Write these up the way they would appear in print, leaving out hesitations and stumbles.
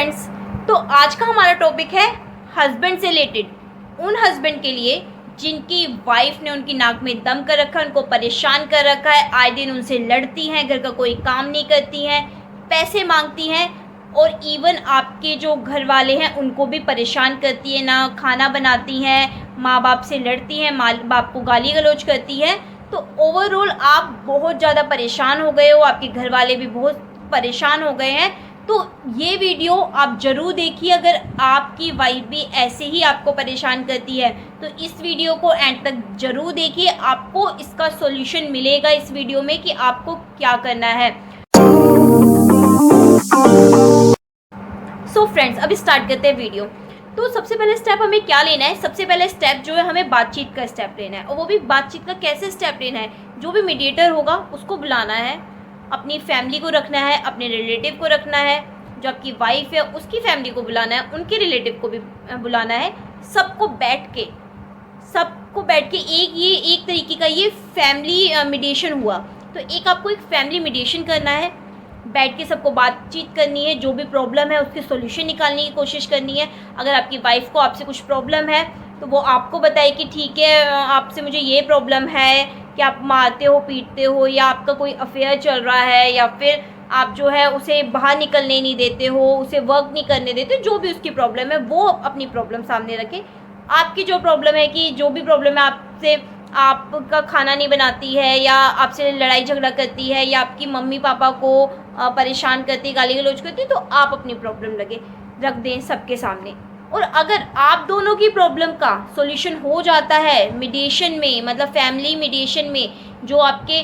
Friends, तो आज का हमारा टॉपिक है हस्बैंड से रिलेटेड। उन हस्बैंड के लिए जिनकी वाइफ ने उनकी नाक में दम कर रखा है, उनको परेशान कर रखा है, आए दिन उनसे लड़ती हैं, घर का कोई काम नहीं करती हैं, पैसे मांगती हैं और इवन आपके जो घर वाले हैं उनको भी परेशान करती है, ना खाना बनाती हैं, माँ बाप से लड़ती हैं, माँ बाप को गाली गलौज करती हैं। तो ओवरऑल आप बहुत ज़्यादा परेशान हो गए हो, आपके घर वाले भी बहुत परेशान हो गए हैं। तो ये वीडियो आप ज़रूर देखिए। अगर आपकी वाइफ भी ऐसे ही आपको परेशान करती है तो इस वीडियो को एंड तक ज़रूर देखिए, आपको इसका सॉल्यूशन मिलेगा इस वीडियो में कि आपको क्या करना है। सो फ्रेंड्स, अब स्टार्ट करते हैं वीडियो। तो सबसे पहले स्टेप हमें क्या लेना है? सबसे पहले स्टेप जो है हमें बातचीत का स्टेप लेना है, और वो भी बातचीत का कैसे स्टेप लेना है? जो भी मीडिएटर होगा उसको बुलाना है, अपनी फैमिली को रखना है, अपने रिलेटिव को रखना है, जो आपकी वाइफ है उसकी फैमिली को बुलाना है, उनके रिलेटिव को भी बुलाना है, सबको बैठ के एक तरीके का ये फैमिली मीडिएशन हुआ। तो एक आपको एक फैमिली मीडिएशन करना है, बैठ के सबको बातचीत करनी है, जो भी प्रॉब्लम है उसके सॉल्यूशन निकालने की कोशिश करनी है। अगर आपकी वाइफ को आपसे कुछ प्रॉब्लम है तो वो आपको बताए कि ठीक है, आपसे मुझे ये प्रॉब्लम है कि आप मारते हो, पीटते हो, या आपका कोई अफेयर चल रहा है, या फिर आप जो है उसे बाहर निकलने नहीं देते हो, उसे वर्क नहीं करने देते, जो भी उसकी प्रॉब्लम है वो अपनी प्रॉब्लम सामने रखें। आपकी जो प्रॉब्लम है कि जो भी प्रॉब्लम है, आपसे आपका खाना नहीं बनाती है, या आपसे लड़ाई झगड़ा करती है, या आपकी मम्मी पापा को परेशान करती है, गाली गलौज करती है, तो आप अपनी प्रॉब्लम रख दें सबके सामने। और अगर आप दोनों की प्रॉब्लम का सॉल्यूशन हो जाता है मीडिएशन में, मतलब फैमिली मीडिएशन में, जो आपके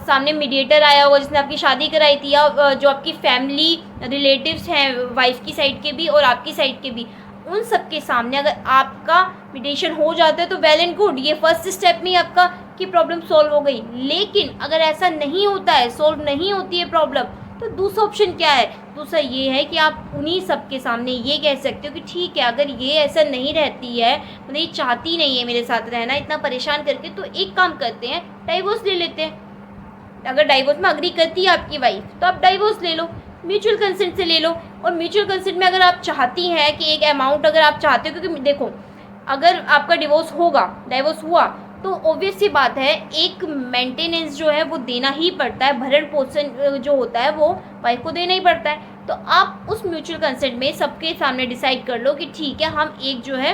सामने मीडिएटर आया होगा जिसने आपकी शादी कराई थी, या जो आपकी फैमिली रिलेटिव्स हैं वाइफ की साइड के भी और आपकी साइड के भी, उन सब के सामने अगर आपका मीडिएशन हो जाता है तो वेल एंड गुड, ये फर्स्ट स्टेप में आपका की प्रॉब्लम सॉल्व हो गई। लेकिन अगर ऐसा नहीं होता है, सॉल्व नहीं होती है प्रॉब्लम, तो दूसरा ऑप्शन क्या है? दूसरा ये है कि आप उन्हीं सब के सामने ये कह सकते हो कि ठीक है, अगर ये ऐसा नहीं रहती है, मतलब ये चाहती नहीं है मेरे साथ रहना इतना परेशान करके, तो एक काम करते हैं, डाइवोर्स ले लेते हैं। अगर डाइवोर्स में अग्री करती है आपकी वाइफ तो आप डाइवोर्स ले लो, म्यूचुअल कंसेंट से ले लो। और म्यूचुअल कंसेंट में अगर आप चाहती हैं कि एक अमाउंट अगर आप चाहते हो, क्योंकि देखो अगर आपका डिवोर्स हुआ तो ऑब्वियस सी बात है, एक मेंटेनेंस जो है वो देना ही पड़ता है, भरण पोषण जो होता है वो वाइफ को देना ही पड़ता है। तो आप उस म्यूचुअल कंसेंट में सबके सामने डिसाइड कर लो कि ठीक है, हम एक जो है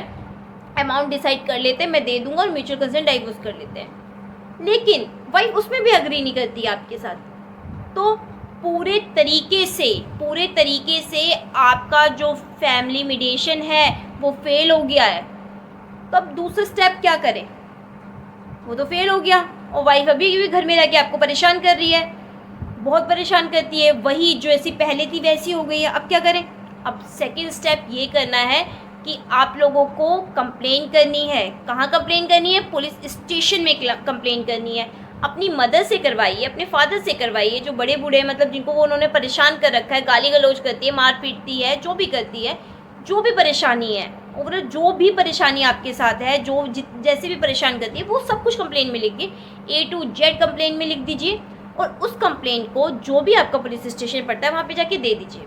अमाउंट डिसाइड कर लेते हैं, मैं दे दूंगा, और म्यूचुअल कंसेंट डाइवोर्स कर लेते हैं। लेकिन वाइफ उसमें भी अग्री नहीं करती आपके साथ, तो पूरे तरीके से आपका जो फैमिली मीडिएशन है वो फेल हो गया है। तो अब दूसरा स्टेप क्या करें? वो तो फेल हो गया, और वाइफ अभी भी घर में रह के आपको परेशान कर रही है, बहुत परेशान करती है, वही जो ऐसी पहले थी वैसी हो गई है। अब क्या करें? अब सेकंड स्टेप ये करना है कि आप लोगों को कंप्लेन करनी है। कहाँ कंप्लेन करनी है? पुलिस स्टेशन में कंप्लेन करनी है। अपनी मदर से करवाइए, अपने फादर से करवाइए, जो बड़े बूढ़े मतलब जिनको वो उन्होंने परेशान कर रखा है, गाली गलौज करती है, मार पीटती है, जो भी करती है, जो भी परेशानी है, और जो भी परेशानी आपके साथ है, जो जैसे भी परेशान करती है, वो सब कुछ कंप्लेन में लिख दीजिए, A to Z कंप्लेन में लिख दीजिए, और उस कंप्लेन को जो भी आपका पुलिस स्टेशन पड़ता है वहाँ पे जाके दे दीजिए,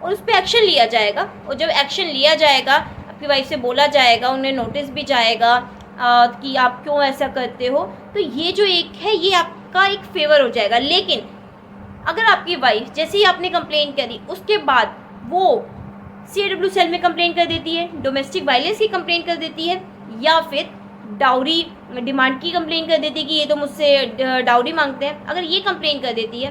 और उस पर एक्शन लिया जाएगा। और जब एक्शन लिया जाएगा, आपकी वाइफ से बोला जाएगा, उन्हें नोटिस भी जाएगा कि आप क्यों ऐसा करते हो, तो ये जो एक है ये आपका एक फेवर हो जाएगा। लेकिन अगर आपकी वाइफ जैसे ही आपने कंप्लेन करी उसके बाद वो CW सेल में कंप्लेन कर देती है, डोमेस्टिक वायलेंस की कंप्लेन कर देती है, या फिर डाउरी डिमांड की कंप्लेन कर देती है कि ये तो मुझसे डाउरी मांगते हैं, अगर ये कंप्लेन कर देती है,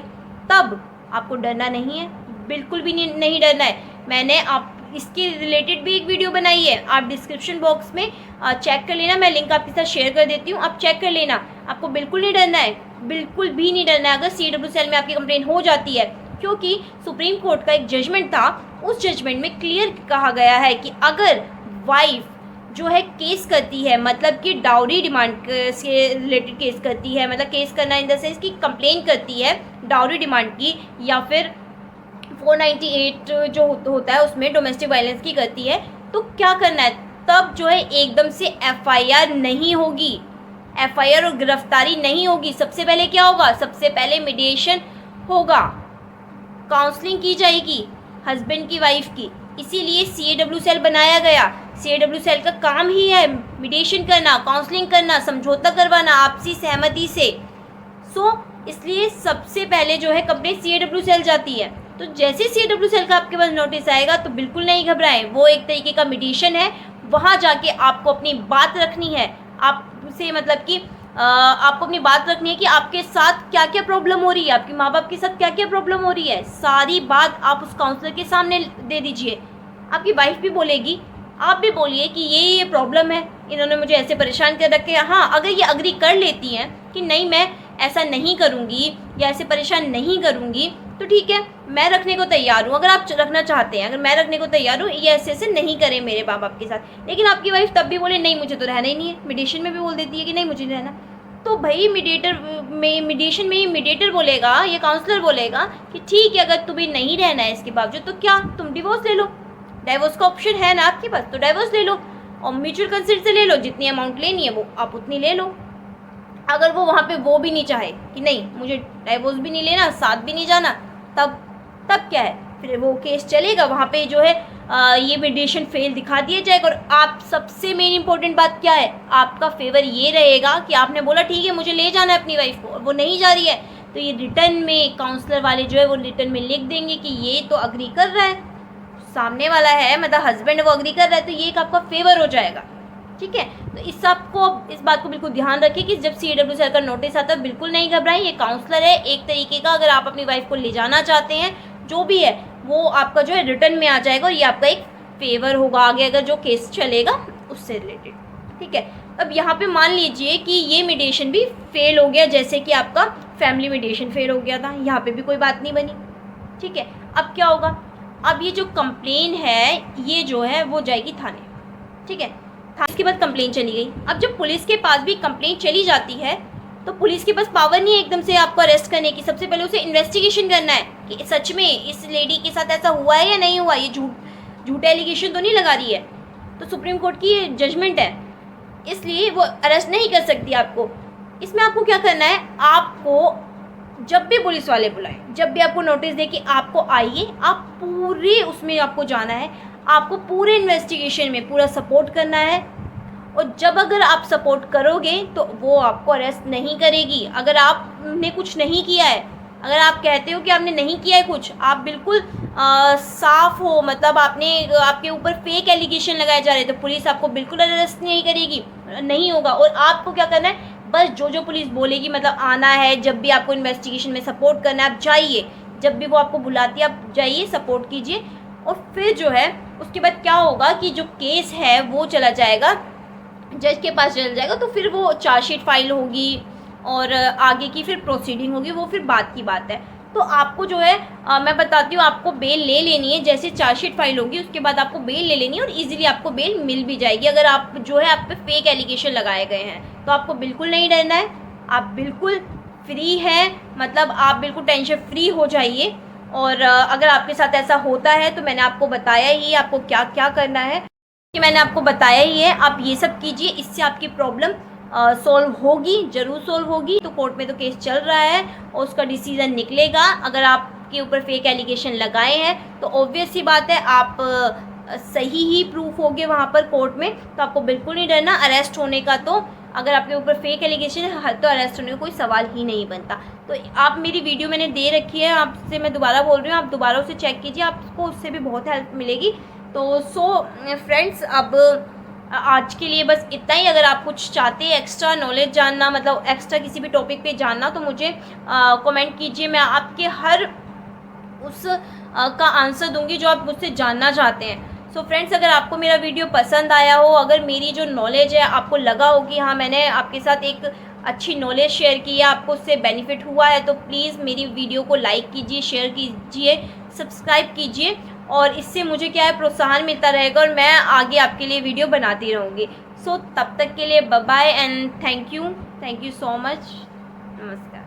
तब आपको डरना नहीं है, बिल्कुल भी नहीं डरना है। मैंने आप इसके रिलेटेड भी एक वीडियो बनाई है, आप डिस्क्रिप्शन बॉक्स में चेक कर लेना, मैं लिंक आपके साथ शेयर कर देती हूँ, आप चेक कर लेना। आपको बिल्कुल नहीं डरना है, बिल्कुल भी नहीं डरना है अगर CW सेल में आपकी कंप्लेन हो जाती है, क्योंकि सुप्रीम कोर्ट का एक जजमेंट था, उस जजमेंट में क्लियर कहा गया है कि अगर वाइफ जो है केस करती है, मतलब कि डाउरी डिमांड से रिलेटेड केस करती है, मतलब केस करना इन द सेंस की कंप्लेन करती है डाउरी डिमांड की, या फिर 498 जो होता है उसमें डोमेस्टिक वायलेंस की करती है, तो क्या करना है? तब जो है एकदम से FIR नहीं होगी, FIR और गिरफ्तारी नहीं होगी। सबसे पहले क्या होगा? सबसे पहले मीडिएशन होगा, काउंसलिंग की जाएगी हस्बैंड की वाइफ की, इसीलिए CAW सेल बनाया गया। CAW सेल का काम ही है मीडिएशन करना, काउंसलिंग करना, समझौता करवाना आपसी सहमति से। इसलिए सबसे पहले जो है कंप्लेंट CAW सेल जाती है। तो जैसे CAW सेल का आपके पास नोटिस आएगा तो बिल्कुल नहीं घबराएं, वो एक तरीके का मीडिएशन है। वहाँ जाके आपको अपनी बात रखनी है, आपसे मतलब कि आपको अपनी बात रखनी है कि आपके साथ क्या क्या प्रॉब्लम हो रही है, आपके माँ बाप के साथ क्या क्या प्रॉब्लम हो रही है, सारी बात आप उस काउंसलर के सामने दे दीजिए। आपकी वाइफ भी बोलेगी, आप भी बोलिए कि ये प्रॉब्लम है, इन्होंने मुझे ऐसे परेशान कर रखे हैं। हाँ, अगर ये अग्री कर लेती हैं कि नहीं मैं ऐसा नहीं करूँगी या ऐसे परेशान नहीं करूँगी तो ठीक है, मैं रखने को तैयार हूँ। अगर आप रखना चाहते हैं, अगर मैं रखने को तैयार हूँ, ये ऐसे ऐसे नहीं करें मेरे माँ बाप के साथ। लेकिन आपकी वाइफ तब भी बोले नहीं मुझे तो रहना ही नहीं है, मीडिएशन में भी बोल देती है कि नहीं मुझे रहना, तो भाई मीडिएशन में ही मीडिएटर बोलेगा, ये काउंसलर बोलेगा कि ठीक है अगर तुम्हें नहीं रहना है इसके बावजूद तो क्या तुम डिवोर्स ले लो, डाइवोर्स का ऑप्शन है ना आपके पास, तो डाइवोर्स ले लो और म्यूचुअल कंसेंट से ले लो, जितनी अमाउंट लेनी है वो आप उतनी ले लो। अगर वो वहाँ पे वो भी नहीं चाहे कि नहीं मुझे डाइवोर्स भी नहीं लेना, साथ भी नहीं जाना, तब क्या है, फिर वो केस चलेगा, वहाँ पे जो है ये मीडिएशन फेल दिखा दिया जाएगा। और आप सबसे मेन इंपॉर्टेंट बात क्या है, आपका फेवर ये रहेगा कि आपने बोला ठीक है मुझे ले जाना है अपनी वाइफ को, वो नहीं जा रही है, तो ये रिटर्न में काउंसलर वाले जो है वो रिटर्न में लिख देंगे कि ये तो अग्री कर रहा है, सामने वाला है मतलब हस्बैंड वो अग्री कर रहा है, तो ये एक आपका फेवर हो जाएगा। ठीक है, तो इस बात को बिल्कुल ध्यान रखिए कि जब CAW सेल का नोटिस आता है बिल्कुल नहीं घबराएं, ये काउंसलर है एक तरीके का। अगर आप अपनी वाइफ को ले जाना चाहते हैं जो भी है वो आपका जो है रिटर्न में आ जाएगा और ये आपका एक फेवर होगा आगे अगर जो केस चलेगा उससे रिलेटेड। ठीक है, अब यहाँ पे मान लीजिए कि ये मीडिएशन भी फेल हो गया, जैसे कि आपका फैमिली मीडिएशन फेल हो गया था, यहाँ पे भी कोई बात नहीं बनी। ठीक है, अब क्या होगा, अब ये जो कंप्लेन है ये जो है वो जाएगी थाने। ठीक है, इसके बाद कंप्लेन चली गई। अब जब पुलिस के पास भी कंप्लेन चली जाती है तो पुलिस के पास पावर नहीं है एकदम से आपको अरेस्ट करने की, सबसे पहले उसे इन्वेस्टिगेशन करना है कि सच में इस लेडी के साथ ऐसा हुआ है या नहीं हुआ, ये झूठे एलिगेशन तो नहीं लगा रही है। तो सुप्रीम कोर्ट की जजमेंट है, इसलिए वो अरेस्ट नहीं कर सकती आपको। इसमें आपको क्या करना है, आपको जब भी पुलिस वाले बुलाएं, जब भी आपको नोटिस दे कि आपको आइए, आप पूरे उसमें आपको जाना है, आपको पूरे इन्वेस्टिगेशन में पूरा सपोर्ट करना है। और जब अगर आप सपोर्ट करोगे तो वो आपको अरेस्ट नहीं करेगी। अगर आपने कुछ नहीं किया है, अगर आप कहते हो कि आपने नहीं किया है कुछ, आप बिल्कुल साफ हो, मतलब आपके ऊपर फेक एलिगेशन लगाए जा रहे हैं, तो पुलिस आपको बिल्कुल अरेस्ट नहीं करेगी, नहीं होगा। और आपको क्या करना है, बस जो पुलिस बोलेगी मतलब आना है, जब भी आपको इन्वेस्टिगेशन में सपोर्ट करना है आप जाइए, जब भी वो आपको बुलाती है आप जाइए, सपोर्ट कीजिए। और फिर जो है उसके बाद क्या होगा कि जो केस है वो चला जाएगा जज के पास, चल जाएगा, तो फिर वो चार्जशीट फाइल होगी और आगे की फिर प्रोसीडिंग होगी, वो फिर बात की बात है। तो आपको जो है मैं बताती हूँ, आपको बेल ले लेनी है, जैसे चार्जशीट फाइल होगी उसके बाद आपको बेल ले लेनी है और इजीली आपको बेल मिल भी जाएगी। अगर आप जो है आप पे फेक एलिगेशन लगाए गए हैं तो आपको बिल्कुल नहीं डरना है, आप बिल्कुल फ्री हैं, मतलब आप बिल्कुल टेंशन फ्री हो जाइए। और अगर आपके साथ ऐसा होता है तो मैंने आपको बताया ही आपको क्या क्या करना है, कि मैंने आपको बताया ही है, आप ये सब कीजिए, इससे आपकी प्रॉब्लम सॉल्व होगी, ज़रूर सॉल्व होगी। तो कोर्ट में तो केस चल रहा है और उसका डिसीज़न निकलेगा। अगर आपके ऊपर फेक एलिगेशन लगाए हैं तो ऑब्वियस सी बात है आप सही ही प्रूफ होगे वहाँ पर कोर्ट में, तो आपको बिल्कुल नहीं डरना अरेस्ट होने का। तो अगर आपके ऊपर फेक एलिगेशन है तो अरेस्ट होने का कोई सवाल ही नहीं बनता। तो आप मेरी वीडियो मैंने दे रखी है, आपसे मैं दोबारा बोल रही हूँ, आप दोबारा उसे चेक कीजिए, आपको उससे भी बहुत हेल्प मिलेगी। तो फ्रेंड्स, अब आज के लिए बस इतना ही। अगर आप कुछ चाहते हैं एक्स्ट्रा नॉलेज जानना, मतलब एक्स्ट्रा किसी भी टॉपिक पे जानना, तो मुझे कमेंट कीजिए, मैं आपके हर उस का आंसर दूंगी जो आप मुझसे जानना चाहते हैं। सो फ्रेंड्स, अगर आपको मेरा वीडियो पसंद आया हो, अगर मेरी जो नॉलेज है आपको लगा हो कि हाँ मैंने आपके साथ एक अच्छी नॉलेज शेयर की है, आपको उससे बेनिफिट हुआ है, तो प्लीज़ मेरी वीडियो को लाइक कीजिए, शेयर कीजिए, सब्सक्राइब कीजिए। और इससे मुझे क्या है प्रोत्साहन मिलता रहेगा और मैं आगे आपके लिए वीडियो बनाती रहूँगी। सो तब तक के लिए bye bye and thank you so much. नमस्कार।